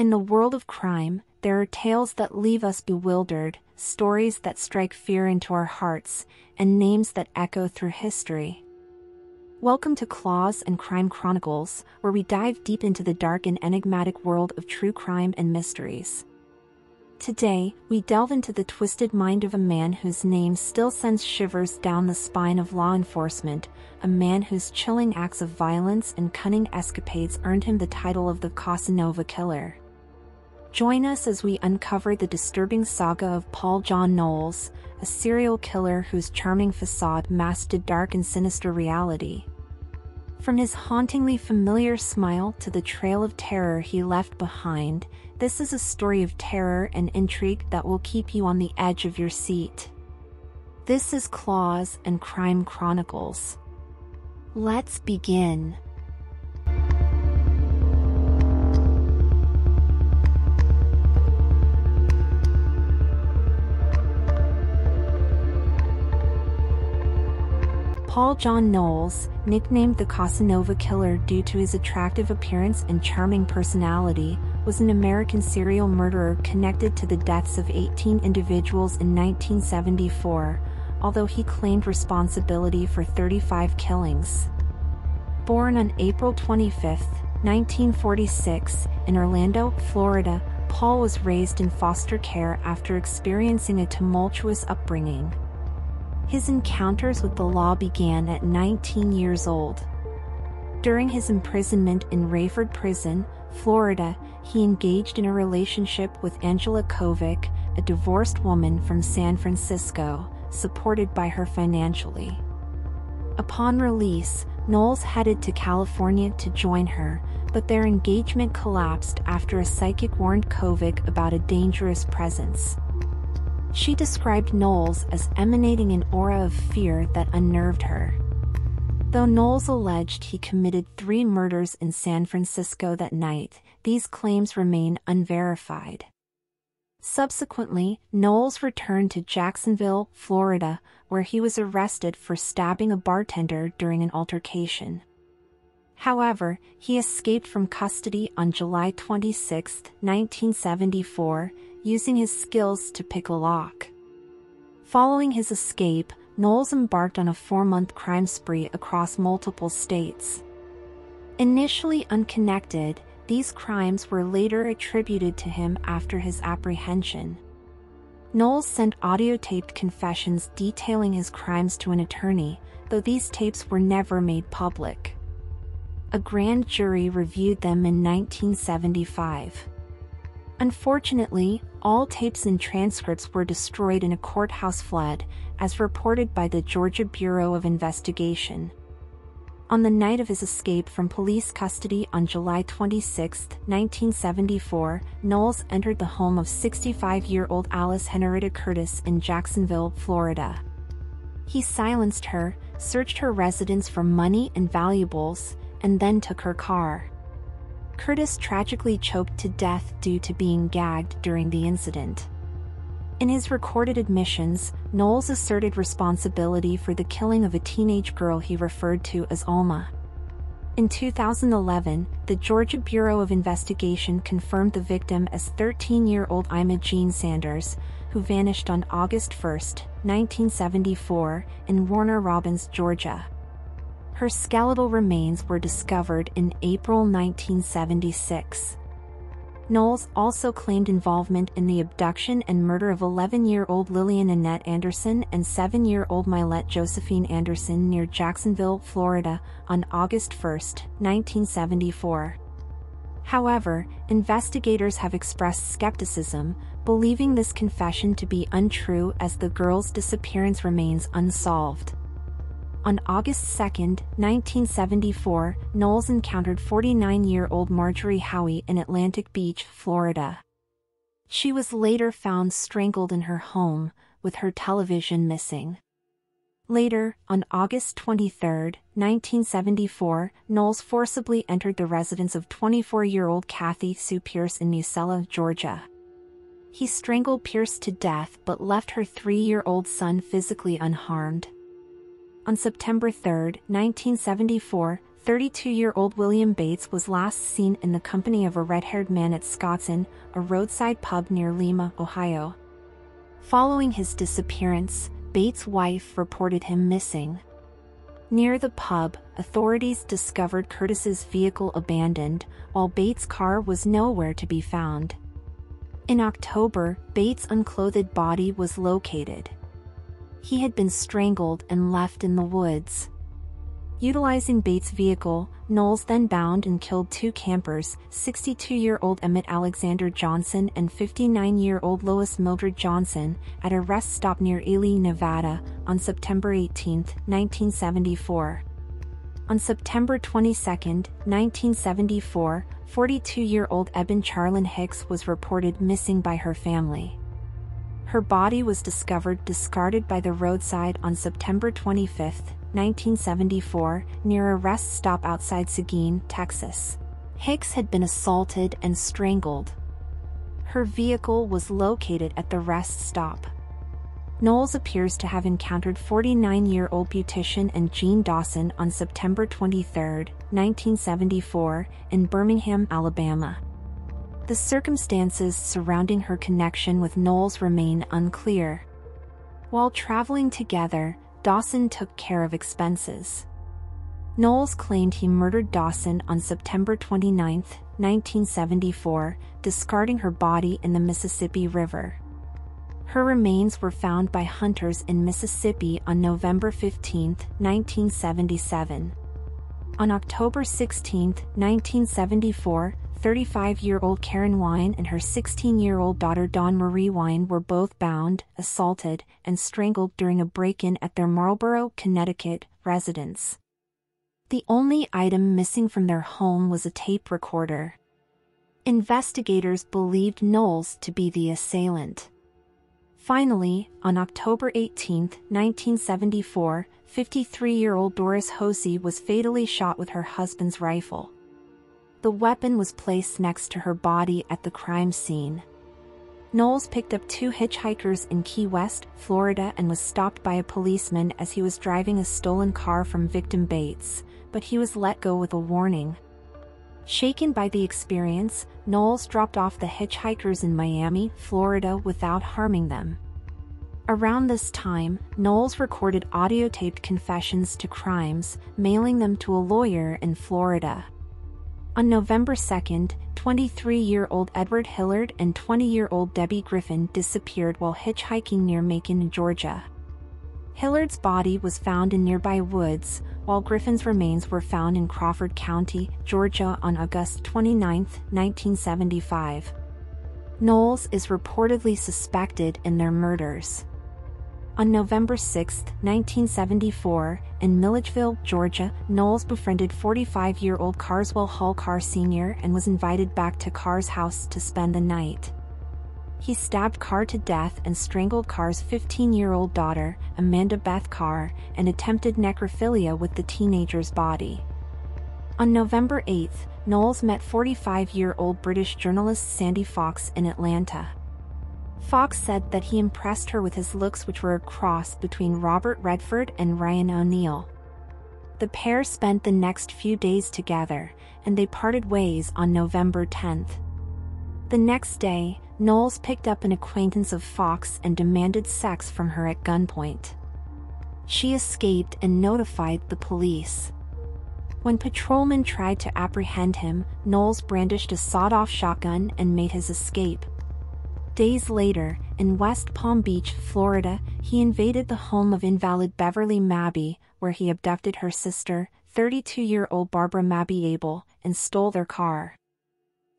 In the world of crime, there are tales that leave us bewildered, stories that strike fear into our hearts, and names that echo through history. Welcome to Claws and Crime Chronicles, where we dive deep into the dark and enigmatic world of true crime and mysteries. Today, we delve into the twisted mind of a man whose name still sends shivers down the spine of law enforcement, a man whose chilling acts of violence and cunning escapades earned him the title of the Casanova Killer. Join us as we uncover the disturbing saga of Paul John Knowles, a serial killer whose charming facade masked a dark and sinister reality. From his hauntingly familiar smile to the trail of terror he left behind, this is a story of terror and intrigue that will keep you on the edge of your seat. This is Claws and Crime Chronicles. Let's begin. Paul John Knowles, nicknamed the Casanova Killer due to his attractive appearance and charming personality, was an American serial murderer connected to the deaths of 18 individuals in 1974, although he claimed responsibility for 35 killings. Born on April 25, 1946, in Orlando, Florida, Paul was raised in foster care after experiencing a tumultuous upbringing. His encounters with the law began at 19 years old. During his imprisonment in Rayford Prison, Florida, he engaged in a relationship with Angela Kovic, a divorced woman from San Francisco, supported by her financially. Upon release, Knowles headed to California to join her, but their engagement collapsed after a psychic warned Kovic about a dangerous presence. She described Knowles as emanating an aura of fear that unnerved her. Though Knowles alleged he committed 3 murders in San Francisco that night, these claims remain unverified. Subsequently, Knowles returned to Jacksonville, Florida, where he was arrested for stabbing a bartender during an altercation. However, he escaped from custody on July 26, 1974, using his skills to pick a lock. Following his escape, Knowles embarked on a 4-month crime spree across multiple states. Initially unconnected, these crimes were later attributed to him after his apprehension. Knowles sent audio-taped confessions detailing his crimes to an attorney, though these tapes were never made public. A grand jury reviewed them in 1975. Unfortunately, all tapes and transcripts were destroyed in a courthouse flood, as reported by the Georgia Bureau of Investigation. On the night of his escape from police custody on July 26, 1974, Knowles entered the home of 65-year-old Alice Henrietta Curtis in Jacksonville, Florida. He silenced her, searched her residence for money and valuables, and then took her car. Curtis tragically choked to death due to being gagged during the incident. In his recorded admissions, Knowles asserted responsibility for the killing of a teenage girl he referred to as Alma. In 2011, the Georgia Bureau of Investigation confirmed the victim as 13-year-old Ima Jean Sanders, who vanished on August 1, 1974, in Warner Robins, Georgia. Her skeletal remains were discovered in April 1976. Knowles also claimed involvement in the abduction and murder of 11-year-old Lillian Annette Anderson and 7-year-old Mylette Josephine Anderson near Jacksonville, Florida, on August 1, 1974. However, investigators have expressed skepticism, believing this confession to be untrue as the girl's disappearance remains unsolved. On August 2, 1974, Knowles encountered 49-year-old Marjorie Howie in Atlantic Beach, Florida. She was later found strangled in her home, with her television missing. Later, on August 23, 1974, Knowles forcibly entered the residence of 24-year-old Kathy Sue Pierce in Musella, Georgia. He strangled Pierce to death but left her 3-year-old son physically unharmed. On September 3, 1974, 32-year-old William Bates was last seen in the company of a red-haired man at Scott's Inn, a roadside pub near Lima, Ohio. Following his disappearance, Bates' wife reported him missing. Near the pub, authorities discovered Curtis's vehicle abandoned, while Bates' car was nowhere to be found. In October, Bates' unclothed body was located. He had been strangled and left in the woods. Utilizing Bates' vehicle, Knowles then bound and killed two campers, 62-year-old Emmett Alexander Johnson and 59-year-old Lois Mildred Johnson, at a rest stop near Ely, Nevada, on September 18, 1974. On September 22, 1974, 42-year-old Eben Charlene Hicks was reported missing by her family. Her body was discovered discarded by the roadside on September 25, 1974, near a rest stop outside Seguin, Texas. Hicks had been assaulted and strangled. Her vehicle was located at the rest stop. Knowles appears to have encountered 49-year-old beautician and Jean Dawson on September 23, 1974, in Birmingham, Alabama. The circumstances surrounding her connection with Knowles remain unclear. While traveling together, Dawson took care of expenses. Knowles claimed he murdered Dawson on September 29, 1974, discarding her body in the Mississippi River. Her remains were found by hunters in Mississippi on November 15, 1977. On October 16, 1974, 35-year-old Karen Wine and her 16-year-old daughter Dawn Marie Wine were both bound, assaulted, and strangled during a break-in at their Marlborough, Connecticut, residence. The only item missing from their home was a tape recorder. Investigators believed Knowles to be the assailant. Finally, on October 18, 1974, 53-year-old Doris Hosey was fatally shot with her husband's rifle. The weapon was placed next to her body at the crime scene. Knowles picked up two hitchhikers in Key West, Florida, and was stopped by a policeman as he was driving a stolen car from victim Bates, but he was let go with a warning. Shaken by the experience, Knowles dropped off the hitchhikers in Miami, Florida, without harming them. Around this time, Knowles recorded audio-taped confessions to crimes, mailing them to a lawyer in Florida. On November 2, 23-year-old Edward Hillard and 20-year-old Debbie Griffin disappeared while hitchhiking near Macon, Georgia. Hillard's body was found in nearby woods, while Griffin's remains were found in Crawford County, Georgia on August 29, 1975. Knowles is reportedly suspected in their murders. On November 6, 1974, in Milledgeville, Georgia, Knowles befriended 45-year-old Carswell Hall Carr Sr. and was invited back to Carr's house to spend the night. He stabbed Carr to death and strangled Carr's 15-year-old daughter, Amanda Beth Carr, and attempted necrophilia with the teenager's body. On November 8, Knowles met 45-year-old British journalist Sandy Fox in Atlanta. Fox said that he impressed her with his looks, which were a cross between Robert Redford and Ryan O'Neal. The pair spent the next few days together, and they parted ways on November 10. The next day, Knowles picked up an acquaintance of Fox and demanded sex from her at gunpoint. She escaped and notified the police. When patrolmen tried to apprehend him, Knowles brandished a sawed-off shotgun and made his escape. Days later, in West Palm Beach, Florida, he invaded the home of invalid Beverly Mabby, where he abducted her sister, 32-year-old Barbara Mabby Abel, and stole their car.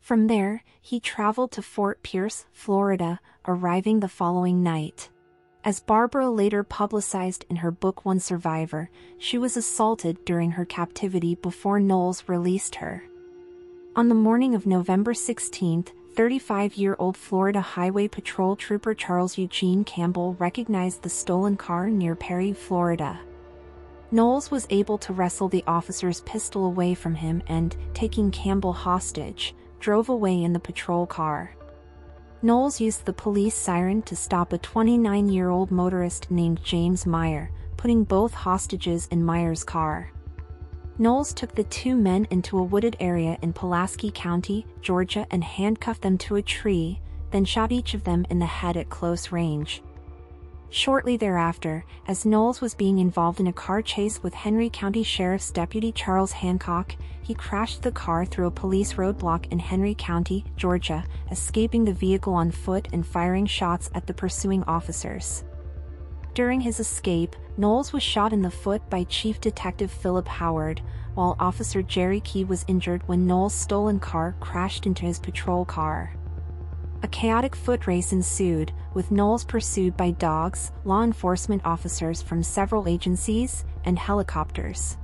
From there, he traveled to Fort Pierce, Florida, arriving the following night. As Barbara later publicized in her book One Survivor, she was assaulted during her captivity before Knowles released her. On the morning of November 16, 35-year-old Florida Highway Patrol Trooper Charles Eugene Campbell recognized the stolen car near Perry, Florida. Knowles was able to wrestle the officer's pistol away from him and, taking Campbell hostage, drove away in the patrol car. Knowles used the police siren to stop a 29-year-old motorist named James Meyer, putting both hostages in Meyer's car. Knowles took the two men into a wooded area in Pulaski County, Georgia, and handcuffed them to a tree, then shot each of them in the head at close range. Shortly thereafter, as Knowles was being involved in a car chase with Henry County Sheriff's Deputy Charles Hancock, he crashed the car through a police roadblock in Henry County, Georgia, escaping the vehicle on foot and firing shots at the pursuing officers. During his escape, Knowles was shot in the foot by Chief Detective Philip Howard, while Officer Jerry Key was injured when Knowles' stolen car crashed into his patrol car. A chaotic foot race ensued, with Knowles pursued by dogs, law enforcement officers from several agencies, and helicopters.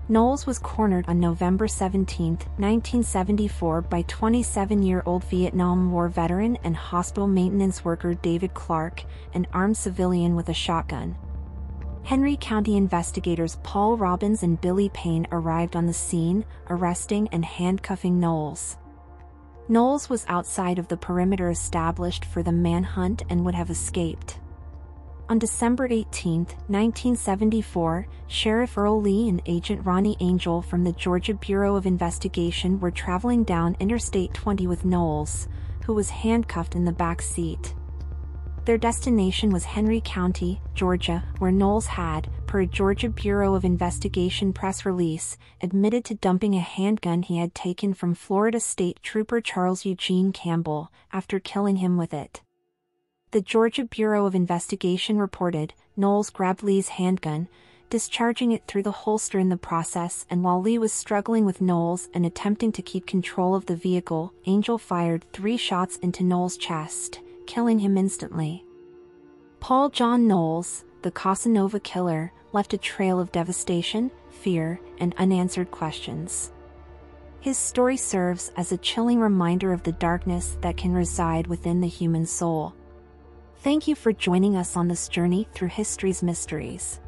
Knowles was cornered on November 17, 1974 by 27-year-old Vietnam War veteran and hospital maintenance worker David Clark, an armed civilian with a shotgun. Henry County investigators Paul Robbins and Billy Payne arrived on the scene, arresting and handcuffing Knowles. Knowles was outside of the perimeter established for the manhunt and would have escaped. On December 18, 1974, Sheriff Earl Lee and Agent Ronnie Angel from the Georgia Bureau of Investigation were traveling down Interstate 20 with Knowles, who was handcuffed in the back seat. Their destination was Henry County, Georgia, where Knowles had, per a Georgia Bureau of Investigation press release, admitted to dumping a handgun he had taken from Florida State Trooper Charles Eugene Campbell, after killing him with it. The Georgia Bureau of Investigation reported, Knowles grabbed Lee's handgun, discharging it through the holster in the process, and while Lee was struggling with Knowles and attempting to keep control of the vehicle, Angel fired 3 shots into Knowles' chest, killing him instantly. Paul John Knowles, the Casanova Killer, left a trail of devastation, fear, and unanswered questions. His story serves as a chilling reminder of the darkness that can reside within the human soul. Thank you for joining us on this journey through history's mysteries.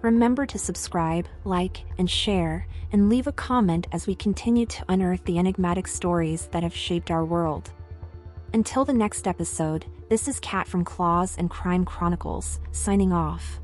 Remember to subscribe, like, and share, and leave a comment as we continue to unearth the enigmatic stories that have shaped our world. Until the next episode, this is Kat from Claws and Crime Chronicles, signing off.